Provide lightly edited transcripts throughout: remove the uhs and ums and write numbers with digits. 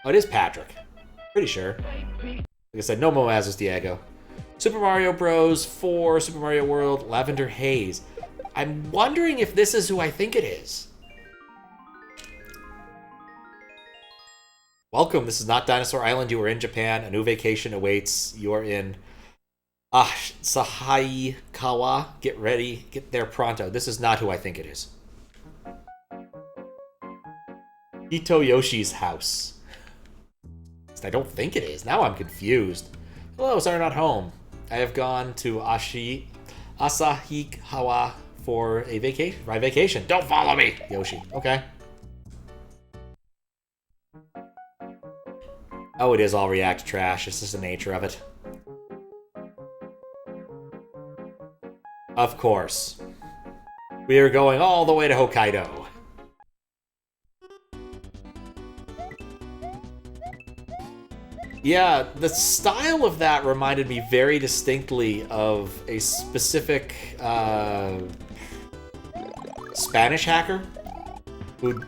Oh, it is Patrick. Pretty sure. Like I said, no Moazes Diego. Super Mario Bros. 4, Super Mario World, Lavender Haze. I'm wondering if this is who I think it is. Welcome, this is not Dinosaur Island. You are in Japan. A new vacation awaits. You are in Sahaikawa. Get ready. Get there pronto. This is not who I think it is. Ito Yoshi's house. I don't think it is. Now I'm confused. Hello, sorry, not home. I have gone to Asahikawa for a vacation. My vacation. Don't follow me, Yoshi. Okay. Oh, it is all React trash. It's just the nature of it. Of course. We are going all the way to Hokkaido. Yeah, the style of that reminded me very distinctly of a specific Spanish hacker who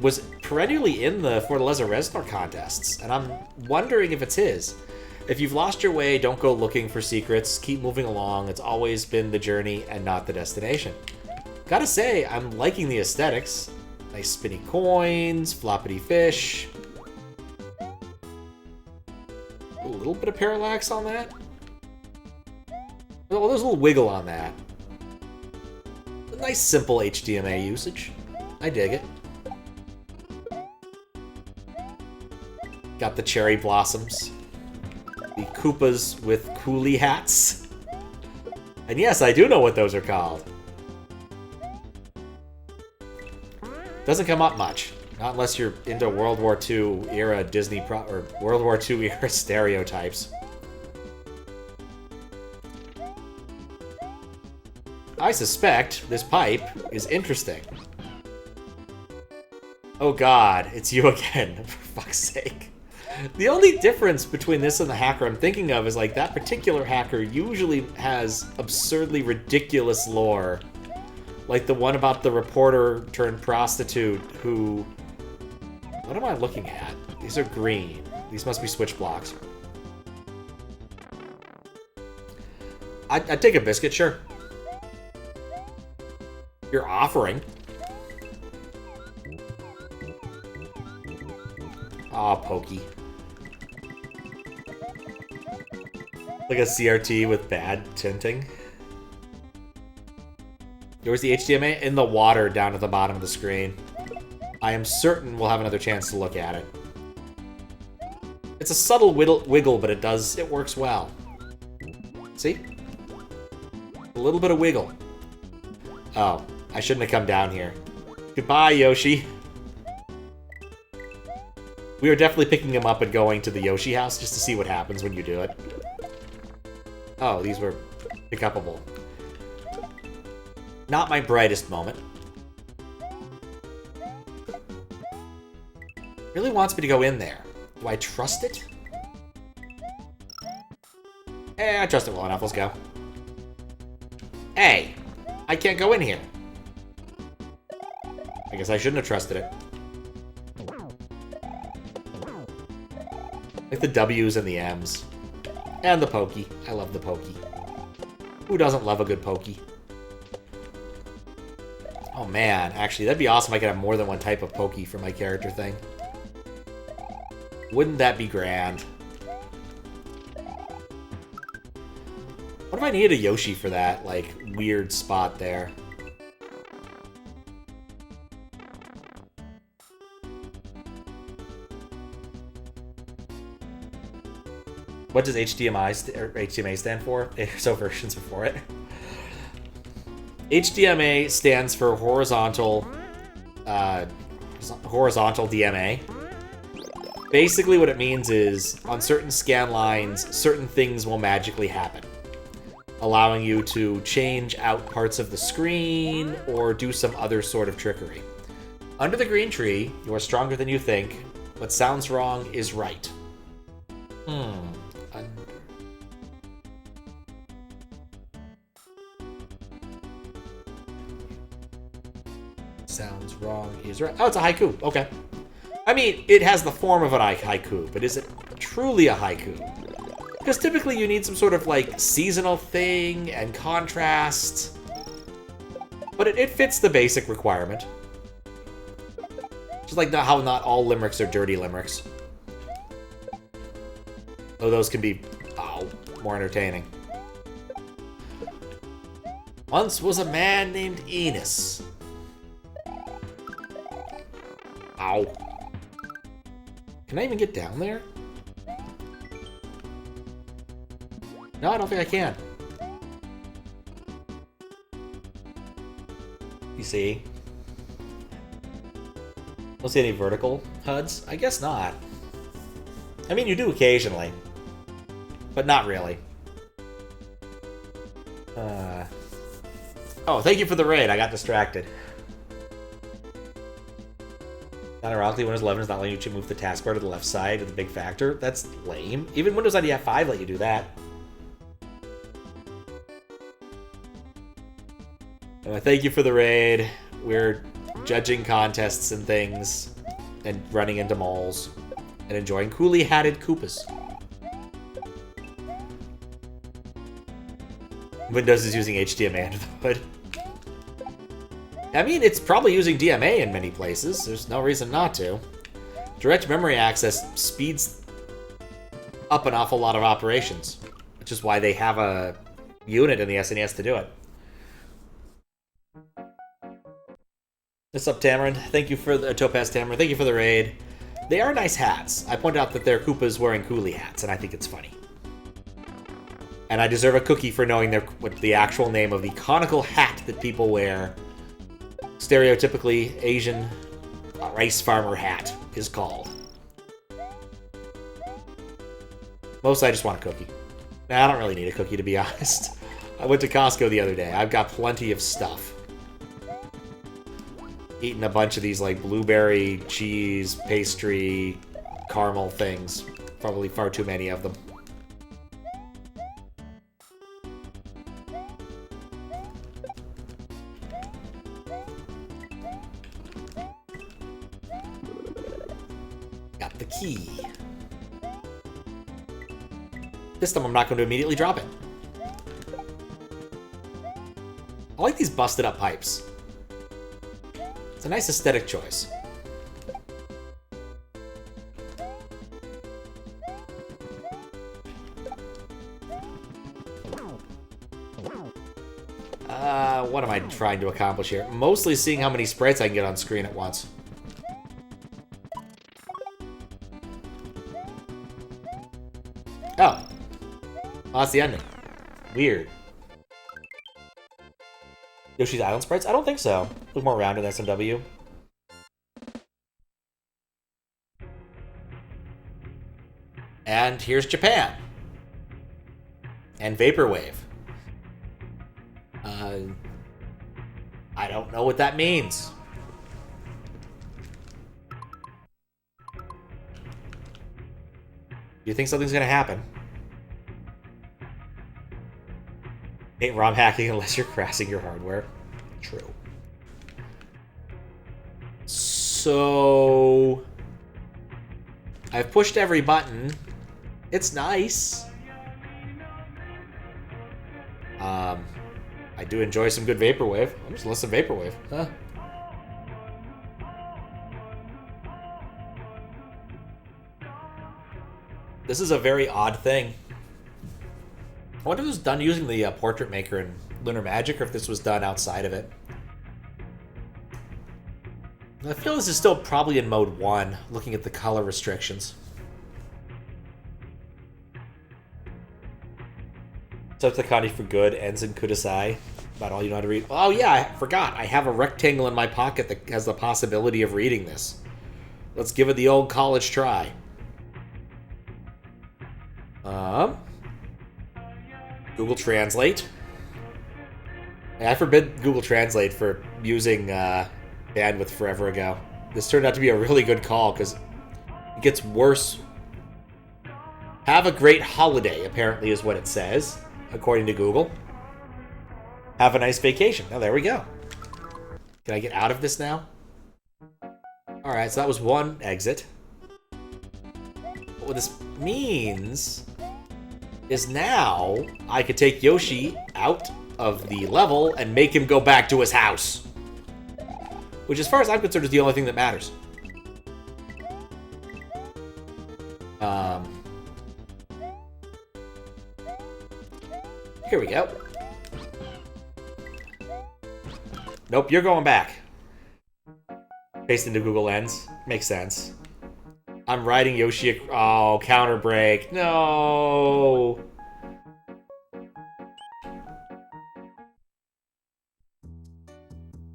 was perennially in the Fortaleza Reznor contests, and I'm wondering if it's his. If you've lost your way, don't go looking for secrets. Keep moving along. It's always been the journey and not the destination. Gotta say, I'm liking the aesthetics. Nice spinny coins, floppity fish. A little bit of parallax on that. Well, there's a little wiggle on that. A nice simple HDMA usage. I dig it. Got the cherry blossoms. The Koopas with coolie hats. And yes, I do know what those are called. Doesn't come up much. Not unless you're into World War II era or World War II era stereotypes. I suspect this pipe is interesting. Oh god, it's you again, for fuck's sake. The only difference between this and the hacker I'm thinking of is like that particular hacker usually has absurdly ridiculous lore. Like the one about the reporter turned prostitute who... What am I looking at? These are green. These must be switch blocks. I'd take a biscuit, sure. You're offering. Aw, Pokey. Like a CRT with bad tinting. Where's the HDMA? In the water down at the bottom of the screen. I am certain we'll have another chance to look at it. It's a subtle wiggle, but it works well. See? A little bit of wiggle. Oh, I shouldn't have come down here. Goodbye, Yoshi. We are definitely picking him up and going to the Yoshi house just to see what happens when you do it. Oh, these were pick-upable. Not my brightest moment. Really wants me to go in there. Do I trust it? I trust it well enough. Let's go. Hey! I can't go in here. I guess I shouldn't have trusted it. Like the W's and the M's. And the Pokey. I love the Pokey. Who doesn't love a good Pokey? Oh man, actually, that'd be awesome if I could have more than one type of Pokey for my character thing. Wouldn't that be grand? What if I needed a Yoshi for that, like, weird spot there? What does HDMA stand for? There's no versions before it. HDMA stands for horizontal DMA. Basically what it means is, on certain scan lines, certain things will magically happen, allowing you to change out parts of the screen or do some other sort of trickery. Under the green tree, you are stronger than you think. What sounds wrong is right. Sounds wrong is right. Oh, it's a haiku. Okay. I mean, it has the form of an haiku, but is it truly a haiku? Because typically you need some sort of, like, seasonal thing and contrast. But it fits the basic requirement. Just like how not all limericks are dirty limericks. Though those can be, more entertaining. Once was a man named Enos. Ow. Can I even get down there? No, I don't think I can. You see? Don't see any vertical HUDs? I guess not. I mean, you do occasionally. But not really. Oh, thank you for the raid. I got distracted. Not ironically, Windows 11 is not letting you move the taskbar to the left side of the big factor. That's lame. Even Windows 95 5 let you do that. Thank you for the raid. We're judging contests and things, and running into malls, and enjoying coolly hatted Koopas. Windows is using HDMA under the hood. I mean, it's probably using DMA in many places. There's no reason not to. Direct memory access speeds up an awful lot of operations, which is why they have a unit in the SNES to do it. What's up, Tamarin? Thank you for the Topaz Tamarin. Thank you for the raid. They are nice hats. I point out that they're Koopas wearing coolie hats, and I think it's funny. And I deserve a cookie for knowing what the actual name of the conical hat that people wear, stereotypically Asian rice farmer hat, is called. Mostly I just want a cookie. Nah, I don't really need a cookie, to be honest. I went to Costco the other day. I've got plenty of stuff. Eating a bunch of these, like, blueberry, cheese, pastry, caramel things. Probably far too many of them. Got the key. This time I'm not going to immediately drop it. I like these busted up pipes. It's a nice aesthetic choice. What am I trying to accomplish here? Mostly seeing how many sprites I can get on screen at once. Oh. Oh, that's the ending. Weird. Yoshi's Island sprites? I don't think so. Look more rounded than SMW. And here's Japan. And Vaporwave. I don't know what that means. Do you think something's gonna happen? Ain't ROM hacking unless you're crashing your hardware. True. So I've pushed every button. It's nice. I do enjoy some good Vaporwave. I'm just listen to Vaporwave. Huh. This is a very odd thing. I wonder if this was done using the Portrait Maker in Lunar Magic, or if this was done outside of it. I feel this is still probably in Mode 1, looking at the color restrictions. Such the Kanji for good ends in Kudasai. About all you know how to read. Oh yeah, I forgot. I have a rectangle in my pocket that has the possibility of reading this. Let's give it the old college try. Google Translate. I forbid Google Translate for using bandwidth forever ago. This turned out to be a really good call because it gets worse. Have a great holiday, apparently is what it says, according to Google. Have a nice vacation. Oh, there we go. Can I get out of this now? All Alright, so that was one exit. But what this means is now I could take Yoshi out of the level and make him go back to his house. Which, as far as I'm concerned, is the only thing that matters. Here we go. Nope, you're going back. Paste into Google Lens. Makes sense. I'm riding Yoshi. Oh, counter break. No.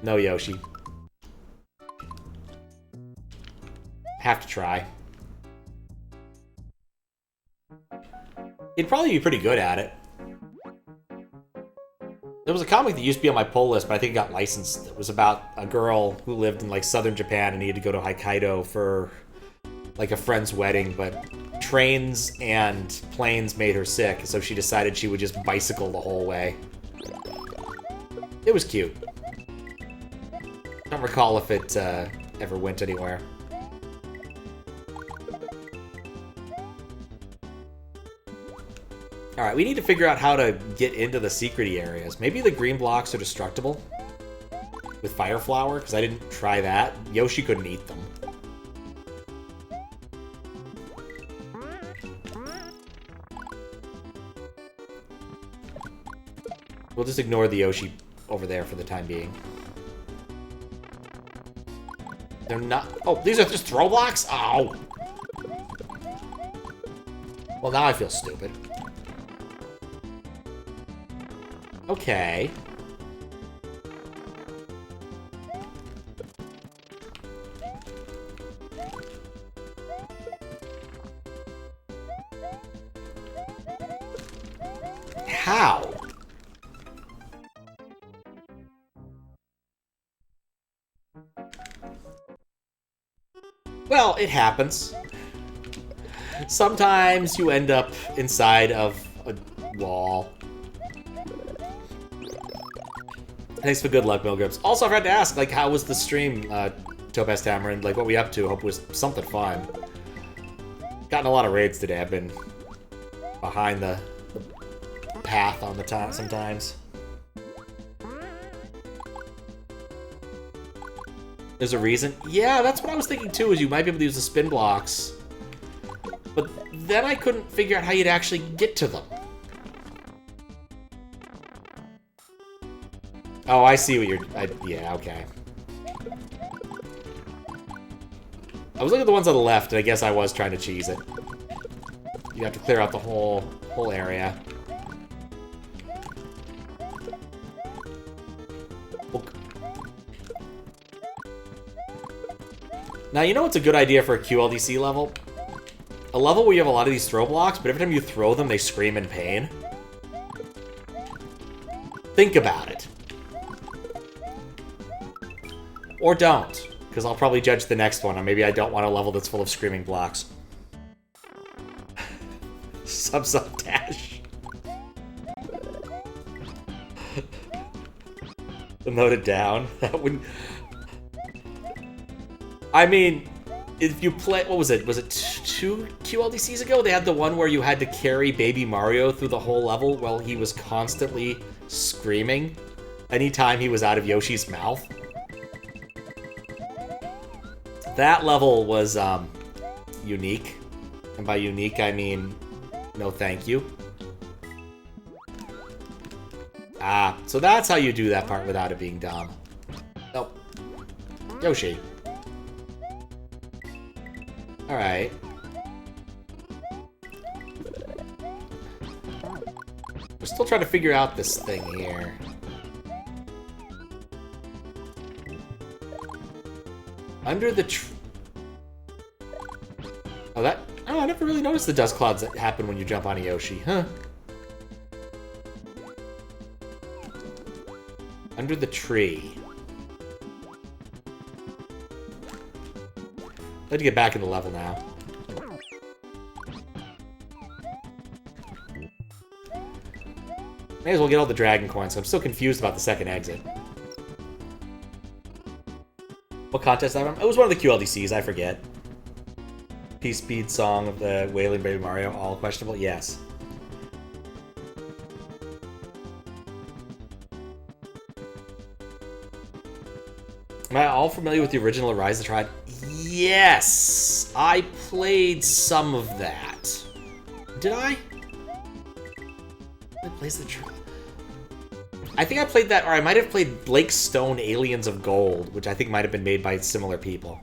No, Yoshi. Have to try. He'd probably be pretty good at it. There was a comic that used to be on my pull list, but I think it got licensed. It was about a girl who lived in, like, southern Japan and needed to go to Hokkaido for, like, a friend's wedding, but trains and planes made her sick, so she decided she would just bicycle the whole way. It was cute. Don't recall if it ever went anywhere. Alright, we need to figure out how to get into the secret-y areas. Maybe the green blocks are destructible with Fire Flower, because I didn't try that. Yoshi couldn't eat them. We'll just ignore the Yoshi over there for the time being. They're not... Oh, these are just throw blocks? Oh! Well, now I feel stupid. Okay. How? Well, it happens. Sometimes you end up inside of a wall. Thanks for good luck, Milgrips. Also, I forgot to ask, like, how was the stream, Topaz Tamarind? Like, what were you up to? Hope it was something fun. Gotten a lot of raids today. I've been behind the path on the time sometimes. There's a reason? Yeah, that's what I was thinking too, is you might be able to use the spin blocks. But then I couldn't figure out how you'd actually get to them. Oh, I see what you're... yeah, okay. I was looking at the ones on the left, and I guess I was trying to cheese it. You have to clear out the whole area. Now, you know what's a good idea for a QLDC level? A level where you have a lot of these throw blocks, but every time you throw them, they scream in pain. Think about it. Or don't, because I'll probably judge the next one, or maybe I don't want a level that's full of screaming blocks. Sub dash. Noted down. That wouldn't... I mean, if you play... What was it? Was it 2 QLDCs ago? They had the one where you had to carry Baby Mario through the whole level while he was constantly screaming anytime he was out of Yoshi's mouth. That level was unique. And by unique, I mean no thank you. Ah, so that's how you do that part without it being dumb. Nope. Yoshi. Alright. We're still trying to figure out this thing here. Under the Oh, that... Oh, I never really noticed the dust clouds that happen when you jump on a Yoshi, huh? Under the tree. Let me get back in the level now. May as well get all the dragon coins, so I'm still confused about the second exit. What contest I remember? It was one of the QLDCs, I forget. P-Speed song of the Wailing Baby Mario, all questionable? Yes. Am I all familiar with the original Rise of the Triad? Yes! I played some of that. Did I? I played the Triad. I think I played that, or I might have played Blake Stone Aliens of Gold, which I think might have been made by similar people.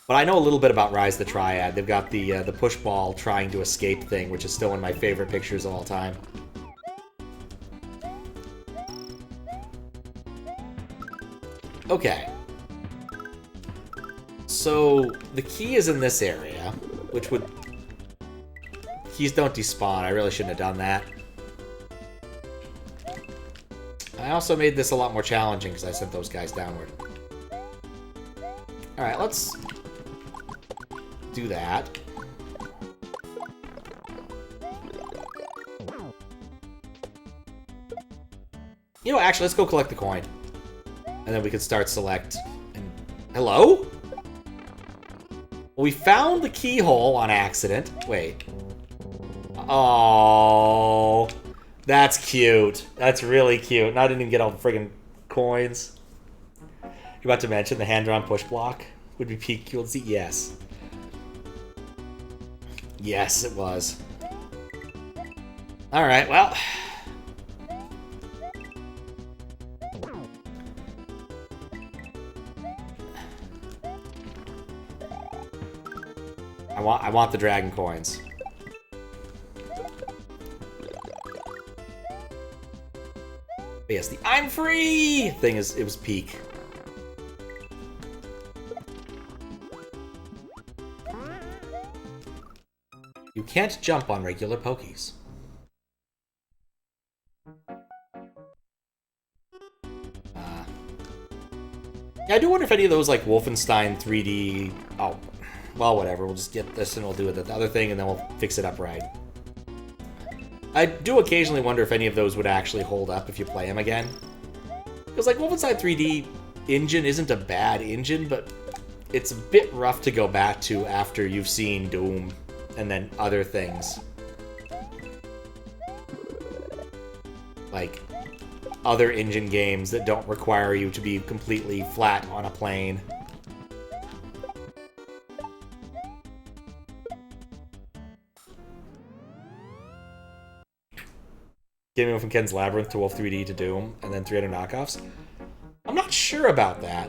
But I know a little bit about Rise the Triad. They've got the push ball trying to escape thing, which is still one of my favorite pictures of all time. Okay. So, the key is in this area, which would... Keys don't despawn. I really shouldn't have done that. I also made this a lot more challenging because I sent those guys downward. Alright, let's do that. You know, actually, let's go collect the coin. And then we can start select. And... Hello? We found the keyhole on accident. Wait. Oh, that's cute. That's really cute. And I didn't even get all the friggin' coins. You're about to mention the hand-drawn push block would be peak QLDC? Yes. Yes, it was. Alright, well. I want the dragon coins. But yes, the I'm free thing is, it was peak. You can't jump on regular Pokies. Yeah, I do wonder if any of those, like, Wolfenstein 3D... Oh, well, whatever. We'll just get this and we'll do the other thing and then we'll fix it up right. I do occasionally wonder if any of those would actually hold up if you play them again. Because, like, Wolfenstein 3D engine isn't a bad engine, but it's a bit rough to go back to after you've seen Doom and then other things. Like, other engine games that don't require you to be completely flat on a plane. Gaming from Ken's Labyrinth to Wolf 3D to Doom, and then 300 knockoffs. I'm not sure about that.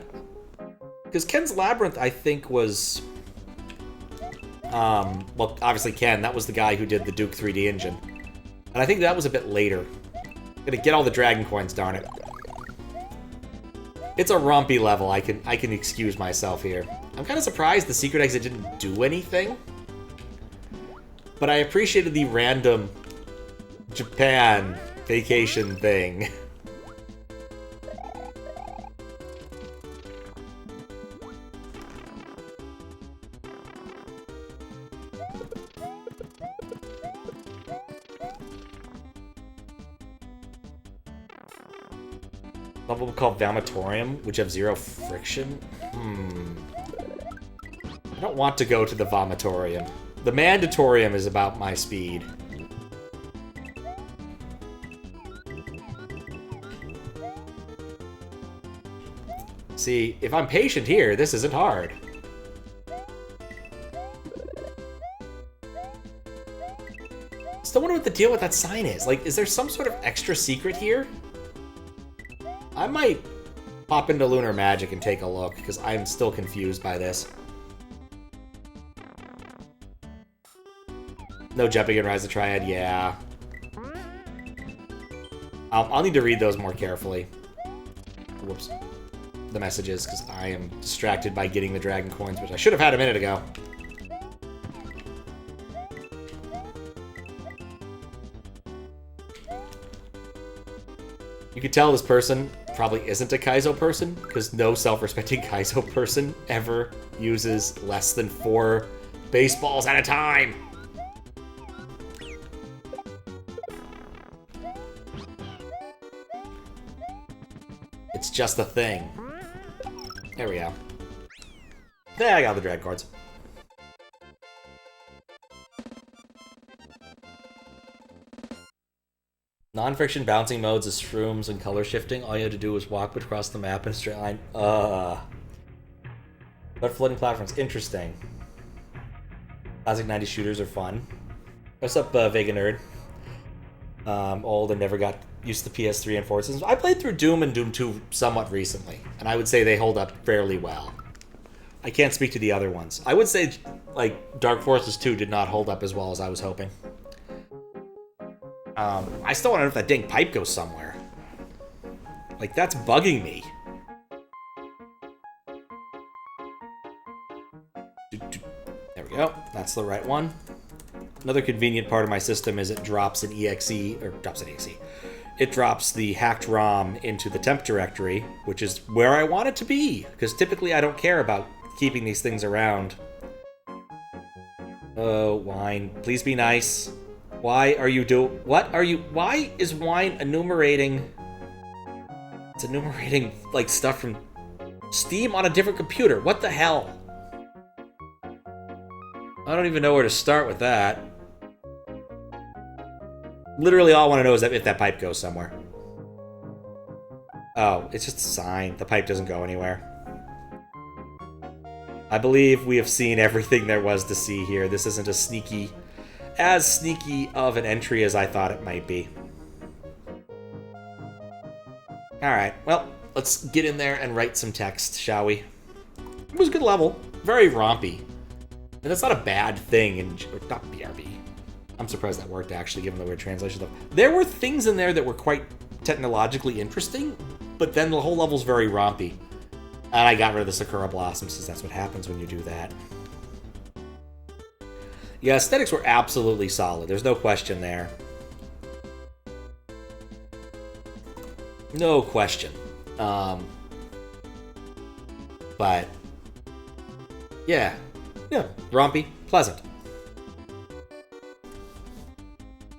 Because Ken's Labyrinth, I think, was... well, obviously Ken, that was the guy who did the Duke 3D engine. And I think that was a bit later. Gonna get all the dragon coins, darn it. It's a rompy level, I can excuse myself here. I'm kind of surprised the secret exit didn't do anything. But I appreciated the random Japan vacation thing. Level called Vomitorium, which have 0 friction? I don't want to go to the Vomitorium. The Mandatorium is about my speed. See, if I'm patient here, this isn't hard. Still wonder what the deal with that sign is. Like, is there some sort of extra secret here? I might pop into Lunar Magic and take a look, because I'm still confused by this. No jumping in Rise of Triad, yeah. I'll need to read those more carefully. Whoops. The messages, because I am distracted by getting the dragon coins, which I should have had a minute ago. You can tell this person probably isn't a Kaizo person, because no self-respecting Kaizo person ever uses less than 4 baseballs at a time. It's just a thing. There we go. Yeah, I got the drag cards. Non-friction bouncing modes is shrooms and color shifting. All you had to do was walk across the map in a straight line. But floating platforms, interesting. Classic 90s shooters are fun. What's up, Vega Nerd? Old and never got used to PS3 and 4 systems. I played through Doom and Doom 2 somewhat recently, and I would say they hold up fairly well. I can't speak to the other ones. I would say, like, Dark Forces 2 did not hold up as well as I was hoping. I still want to know if that dang pipe goes somewhere. Like, that's bugging me. There we go. That's the right one. Another convenient part of my system is it drops an exe, or drops an exe. It drops the hacked ROM into the temp directory, which is where I want it to be, because typically I don't care about keeping these things around. Oh, wine. Please be nice. Why are you why is wine enumerating... It's enumerating, like, stuff from Steam on a different computer. What the hell? I don't even know where to start with that. Literally all I want to know is if that pipe goes somewhere. Oh, it's just a sign. The pipe doesn't go anywhere. I believe we have seen everything there was to see here. This isn't as sneaky of an entry as I thought it might be. Alright, well, let's get in there and write some text, shall we? It was a good level. Very rompy. And that's not a bad thing in... Not BRB. I'm surprised that worked, actually, given the weird translation stuff. There were things in there that were quite technologically interesting, but then the whole level's very rompy. And I got rid of the Sakura Blossoms, because that's what happens when you do that. Yeah, aesthetics were absolutely solid. There's no question there. No question. But... Yeah, rompy, pleasant.